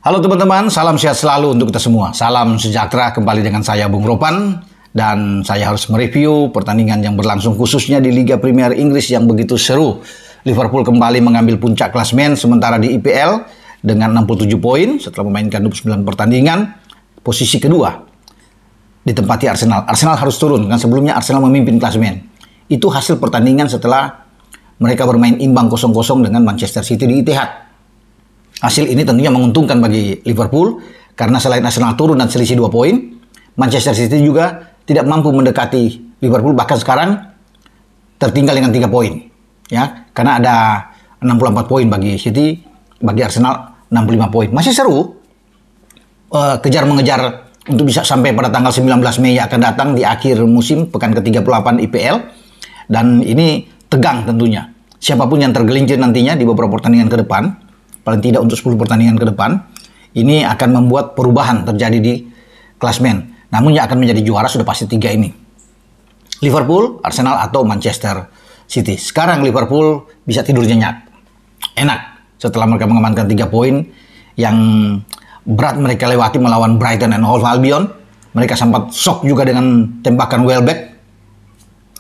Halo teman-teman, salam sehat selalu untuk kita semua. Salam sejahtera kembali dengan saya Bung Ropan. Dan saya harus mereview pertandingan yang berlangsung khususnya di Liga Premier Inggris yang begitu seru. Liverpool kembali mengambil puncak klasemen sementara di IPL dengan 67 poin setelah memainkan 29 pertandingan. Posisi kedua ditempati Arsenal. Arsenal harus turun, kan sebelumnya Arsenal memimpin klasemen. Itu hasil pertandingan setelah mereka bermain imbang 0-0 dengan Manchester City di Etihad. Hasil ini tentunya menguntungkan bagi Liverpool karena selain Arsenal turun dan selisih 2 poin, Manchester City juga tidak mampu mendekati Liverpool, bahkan sekarang tertinggal dengan 3 poin. Ya, karena ada 64 poin bagi City, bagi Arsenal 65 poin. Masih seru kejar mengejar untuk bisa sampai pada tanggal 19 Mei yang akan datang di akhir musim pekan ke-38 IPL, dan ini tegang tentunya. Siapapun yang tergelincir nantinya di beberapa pertandingan ke depan, paling tidak untuk 10 pertandingan ke depan, ini akan membuat perubahan terjadi di klasemen. Namun yang akan menjadi juara sudah pasti 3 ini. Liverpool, Arsenal, atau Manchester City. Sekarang Liverpool bisa tidur nyenyak. Enak setelah mereka mengamankan 3 poin yang berat mereka lewati melawan Brighton and Hove Albion. Mereka sempat shock juga dengan tembakan Welbeck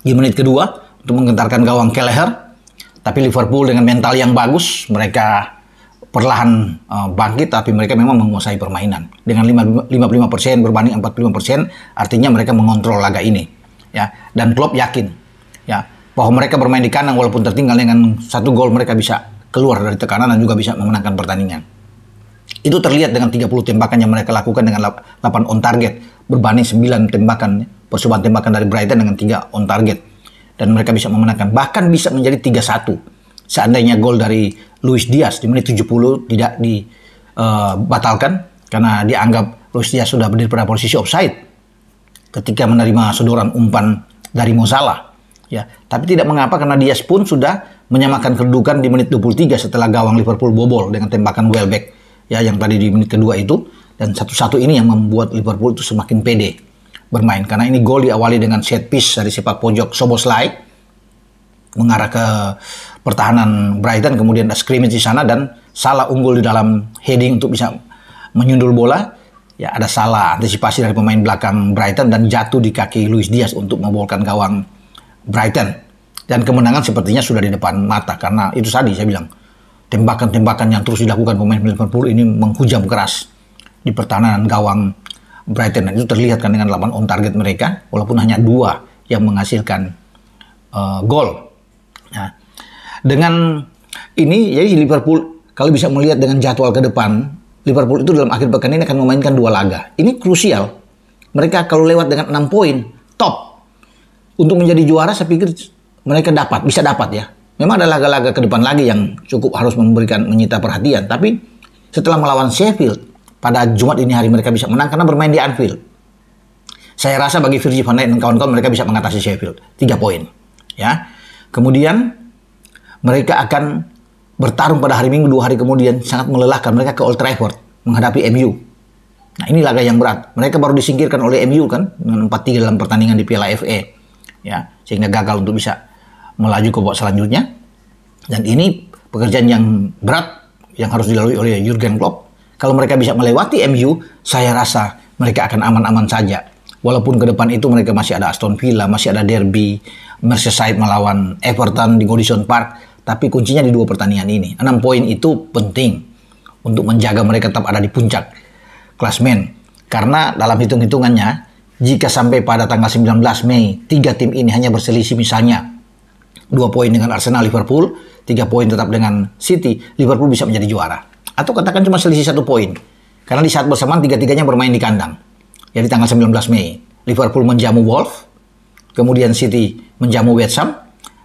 di menit kedua untuk menggentarkan gawang Kelleher. Tapi Liverpool dengan mental yang bagus, mereka perlahan bangkit, tapi mereka memang menguasai permainan dengan 55% berbanding 45%, artinya mereka mengontrol laga ini, ya. Dan Klopp yakin, ya, bahwa mereka bermain di kandang walaupun tertinggal dengan 1 gol, mereka bisa keluar dari tekanan dan juga bisa memenangkan pertandingan. Itu terlihat dengan 30 tembakan yang mereka lakukan dengan 8 on target berbanding 9 tembakan, percobaan tembakan dari Brighton dengan 3 on target, dan mereka bisa memenangkan, bahkan bisa menjadi 3-1 seandainya gol dari Luis Diaz di menit 70 tidak dibatalkan karena dianggap Luis Diaz sudah berdiri pada posisi offside ketika menerima sodoran umpan dari Mo Salah, ya. Tapi tidak mengapa karena Diaz pun sudah menyamakan kedudukan di menit 23 setelah gawang Liverpool bobol dengan tembakan Welbeck, ya, yang tadi di menit kedua itu. Dan 1-1 ini yang membuat Liverpool itu semakin pede bermain karena ini gol diawali dengan set piece dari sepak pojok Szoboszlai mengarah ke pertahanan Brighton, kemudian ada scrimmage di sana dan Salah unggul di dalam heading untuk bisa menyundul bola. Ya, ada salah antisipasi dari pemain belakang Brighton dan jatuh di kaki Luis Diaz untuk membolkan gawang Brighton. Dan kemenangan sepertinya sudah di depan mata karena itu tadi saya bilang, tembakan-tembakan yang terus dilakukan pemain Liverpool ini menghujam keras di pertahanan gawang Brighton, dan itu terlihat kan dengan 8 on target mereka walaupun hanya 2 yang menghasilkan gol. Nah, dengan ini jadi Liverpool kalau bisa melihat dengan jadwal ke depan, Liverpool itu dalam akhir pekan ini akan memainkan 2 laga. Ini krusial. Mereka kalau lewat dengan 6 poin, top. Untuk menjadi juara saya pikir mereka bisa dapat ya. Memang ada laga-laga ke depan lagi yang cukup harus menyita perhatian, tapi setelah melawan Sheffield pada Jumat ini hari mereka bisa menang karena bermain di Anfield. Saya rasa bagi Virgil van Dijk dan kawan-kawan mereka bisa mengatasi Sheffield 3 poin, ya. Kemudian mereka akan bertarung pada hari Minggu 2 hari kemudian, sangat melelahkan. Mereka ke Old Trafford menghadapi MU. Nah, ini laga yang berat. Mereka baru disingkirkan oleh MU kan dengan 4-3 dalam pertandingan di Piala FA, ya, sehingga gagal untuk bisa melaju ke babak selanjutnya. Dan ini pekerjaan yang berat yang harus dilalui oleh Jurgen Klopp. Kalau mereka bisa melewati MU, saya rasa mereka akan aman-aman saja. Walaupun ke depan itu mereka masih ada Aston Villa, masih ada derby Merseyside melawan Everton di Goodison Park. Tapi kuncinya di 2 pertandingan ini. 6 poin itu penting untuk menjaga mereka tetap ada di puncak klasemen. Karena dalam hitung-hitungannya, jika sampai pada tanggal 19 Mei, 3 tim ini hanya berselisih misalnya 2 poin dengan Arsenal, Liverpool, 3 poin tetap dengan City, Liverpool bisa menjadi juara. Atau katakan cuma selisih 1 poin. Karena di saat bersamaan 3-3-nya bermain di kandang. Jadi tanggal 19 Mei, Liverpool menjamu Wolves, kemudian City menjamu West Ham,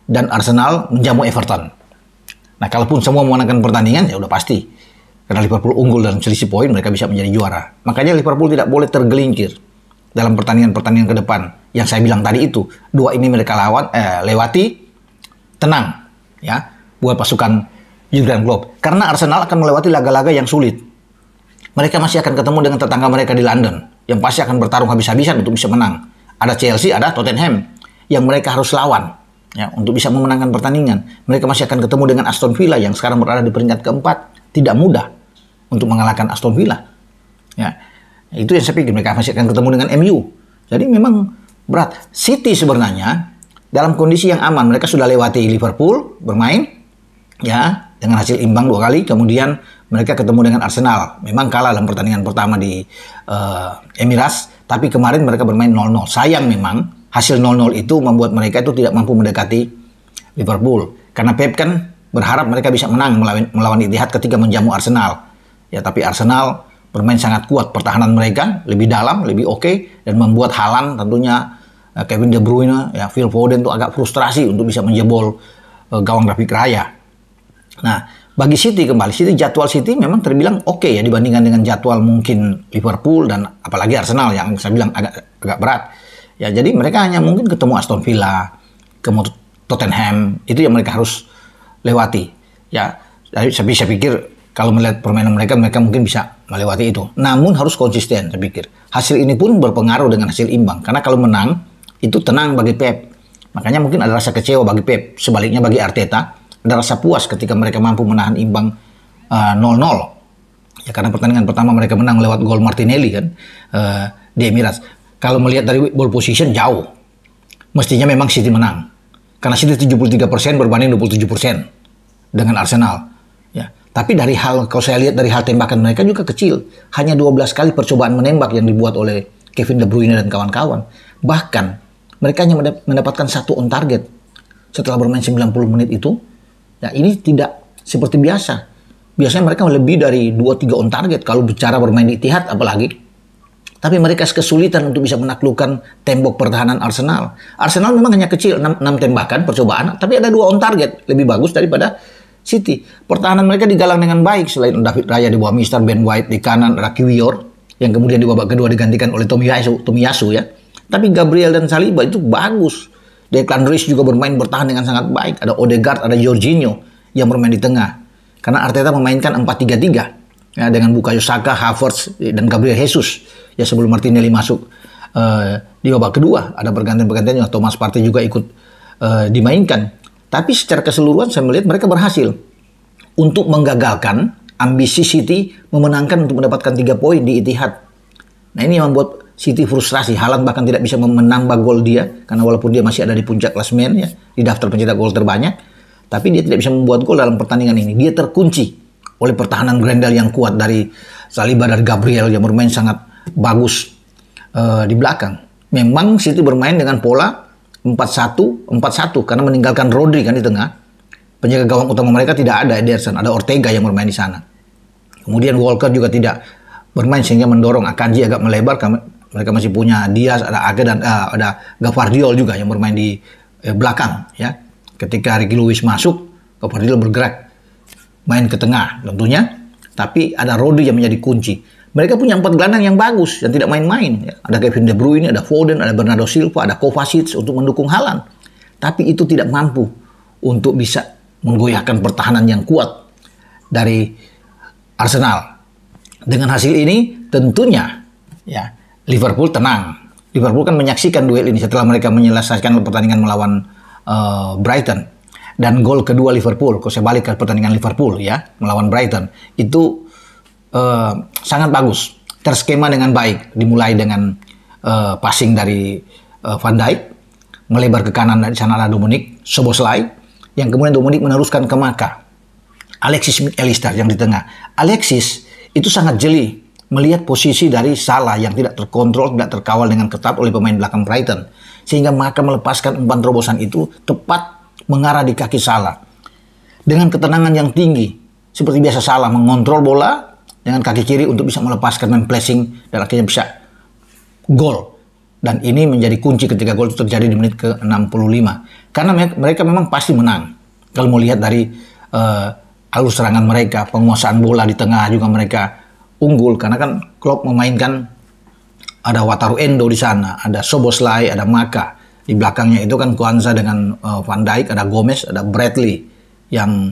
dan Arsenal menjamu Everton. Nah, kalaupun semua memenangkan pertandingan, ya udah pasti. Karena Liverpool unggul dan selisih poin, mereka bisa menjadi juara. Makanya Liverpool tidak boleh tergelincir dalam pertandingan-pertandingan ke depan. Yang saya bilang tadi itu, 2 ini mereka lewati, tenang, ya, buat pasukan Jurgen Klopp. Karena Arsenal akan melewati laga-laga yang sulit. Mereka masih akan ketemu dengan tetangga mereka di London, yang pasti akan bertarung habis-habisan untuk bisa menang. Ada Chelsea, ada Tottenham, yang mereka harus lawan, ya, untuk bisa memenangkan pertandingan. Mereka masih akan ketemu dengan Aston Villa yang sekarang berada di peringkat keempat. Tidak mudah. untuk mengalahkan Aston Villa. Ya, itu yang saya pikir mereka masih akan ketemu dengan MU. Jadi memang berat. City sebenarnya dalam kondisi yang aman, mereka sudah lewati Liverpool bermain, ya, dengan hasil imbang 2 kali. Kemudian mereka ketemu dengan Arsenal. Memang kalah dalam pertandingan pertama di Emirates, tapi kemarin mereka bermain 0-0. Sayang memang hasil 0-0 itu membuat mereka itu tidak mampu mendekati Liverpool. Karena Pep kan berharap mereka bisa menang melawan Etihad ketika menjamu Arsenal. Ya, tapi Arsenal bermain sangat kuat, pertahanan mereka lebih dalam, lebih oke, dan membuat Haaland tentunya, Kevin De Bruyne, ya, Phil Foden itu agak frustrasi untuk bisa menjebol gawang David Raya. Nah, bagi City kembali, jadwal City memang terbilang oke ya dibandingkan dengan jadwal mungkin Liverpool dan apalagi Arsenal yang saya bilang agak berat. Ya, jadi mereka hanya mungkin ketemu Aston Villa, ketemu Tottenham, itu yang mereka harus lewati. Ya, saya pikir kalau melihat permainan mereka mungkin bisa melewati itu. Namun harus konsisten, saya pikir. Hasil ini pun berpengaruh dengan hasil imbang. Karena kalau menang, itu tenang bagi Pep. Makanya mungkin ada rasa kecewa bagi Pep. Sebaliknya bagi Arteta, ada rasa puas ketika mereka mampu menahan imbang 0-0. Ya, karena pertandingan pertama mereka menang lewat gol Martinelli kan di Emirates. Kalau melihat dari ball position jauh. Mestinya memang City menang. Karena City 73% berbanding 27% dengan Arsenal. Ya. Tapi kalau saya lihat dari hal tembakan mereka juga kecil. Hanya 12 kali percobaan menembak yang dibuat oleh Kevin De Bruyne dan kawan-kawan. Bahkan mereka hanya mendapatkan 1 on target setelah bermain 90 menit itu. Ya, ini tidak seperti biasa. Biasanya mereka lebih dari 2-3 on target kalau bicara bermain di Etihad apalagi. Tapi mereka kesulitan untuk bisa menaklukkan tembok pertahanan Arsenal. Arsenal memang hanya kecil, 6 tembakan percobaan, tapi ada 2 on target. Lebih bagus daripada City. Pertahanan mereka digalang dengan baik. Selain David Raya di bawah Mister, Ben White di kanan, ada Kiwior yang kemudian di babak kedua digantikan oleh Tomiyasu ya. Tapi Gabriel dan Saliba itu bagus. Declan Rice juga bertahan dengan sangat baik. Ada Odegaard, ada Jorginho yang bermain di tengah. Karena Arteta memainkan 4-3-3 ya, dengan Bukayo Saka, Havertz dan Gabriel Jesus. Ya, sebelum Martinelli masuk di babak kedua ada pergantian-pergantian yang Thomas Partey juga ikut dimainkan. Tapi secara keseluruhan saya melihat mereka berhasil untuk menggagalkan ambisi City memenangkan untuk mendapatkan 3 poin di Etihad. Nah, ini yang membuat City frustrasi. Haaland bahkan tidak bisa menambah gol dia karena walaupun dia masih ada di puncak klasemen ya, di daftar pencetak gol terbanyak, tapi dia tidak bisa membuat gol dalam pertandingan ini. Dia terkunci oleh pertahanan Grendel yang kuat dari Saliba dan Gabriel yang bermain sangat bagus di belakang. Memang City bermain dengan pola 4-1-4-1 karena meninggalkan Rodri kan di tengah. Penjaga gawang utama mereka tidak ada Ederson, ada Ortega yang bermain di sana. Kemudian Walker juga tidak bermain sehingga mendorong Akanji agak melebar. Mereka masih punya Diaz, ada Ake dan ada Gvardiol juga yang bermain di belakang ya. Ketika Ricky Lewis masuk, Gvardiol bergerak main ke tengah tentunya, tapi ada Rodri yang menjadi kunci. Mereka punya 4 gelandang yang bagus dan tidak main-main. Ya. Ada Kevin De Bruyne, ada Foden, ada Bernardo Silva, ada Kovacic untuk mendukung Haaland. Tapi itu tidak mampu untuk bisa menggoyahkan pertahanan yang kuat dari Arsenal. Dengan hasil ini tentunya ya Liverpool tenang. Liverpool kan menyaksikan duel ini setelah mereka menyelesaikan pertandingan melawan Brighton. Dan gol kedua Liverpool, kalau saya balik ke pertandingan Liverpool ya melawan Brighton, itu sangat bagus, terskema dengan baik. Dimulai dengan passing dari Van Dijk, melebar ke kanan, dari sana ada Dominic Szoboszlai, yang kemudian Dominic meneruskan ke Maka. Alexis McAllister yang di tengah. Alexis itu sangat jeli melihat posisi dari Salah yang tidak terkontrol, tidak terkawal dengan ketat oleh pemain belakang Brighton, sehingga Maka melepaskan umpan terobosan itu tepat mengarah di kaki Salah. Dengan ketenangan yang tinggi, seperti biasa Salah mengontrol bola dengan kaki kiri untuk bisa melepaskan main pressing dan akhirnya bisa gol. Dan ini menjadi kunci ketika gol itu terjadi di menit ke-65. Karena mereka memang pasti menang. Kalau mau lihat dari alur serangan mereka, penguasaan bola di tengah juga mereka unggul. Karena kan Klopp memainkan ada Wataru Endo di sana, ada Szoboszlai, ada Maka. Di belakangnya itu kan Kwanza dengan Van Dijk, ada Gomez, ada Bradley yang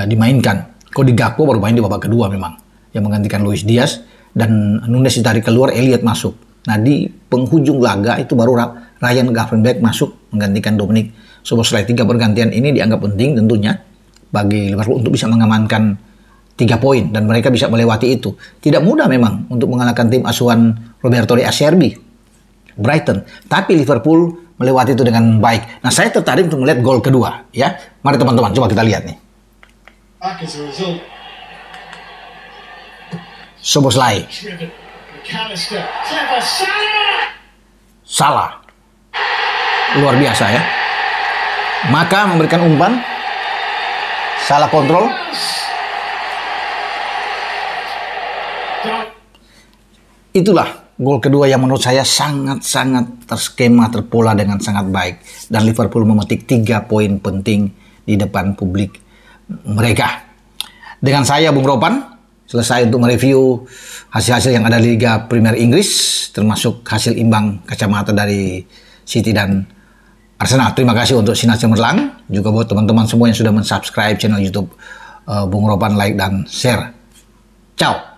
dimainkan. Cody Gakpo baru main di babak kedua memang, yang menggantikan Luis Diaz, dan Nunes ditarik keluar, Elliot masuk. Nah, di penghujung laga itu baru Ryan Gravenberch masuk menggantikan Dominic Szoboszlai. 3 pergantian ini dianggap penting tentunya bagi Liverpool untuk bisa mengamankan 3 poin dan mereka bisa melewati itu. Tidak mudah memang untuk mengalahkan tim asuhan Roberto De Acerbi, Brighton. Tapi Liverpool melewati itu dengan baik. Nah, saya tertarik untuk melihat gol kedua, ya. Mari teman-teman, coba kita lihat nih. Szoboszlai. Salah. Luar biasa ya. Maka memberikan umpan. Salah kontrol. Itulah gol kedua yang menurut saya sangat-sangat terskema, terpola dengan sangat baik. Dan Liverpool memetik 3 poin penting di depan publik mereka. Dengan saya, Bung Ropan, selesai untuk mereview hasil-hasil yang ada di Liga Premier Inggris, termasuk hasil imbang kacamata dari City dan Arsenal. Terima kasih untuk sinar cemerlang, juga buat teman-teman semua yang sudah mensubscribe channel YouTube Bung Ropan, like dan share. Ciao.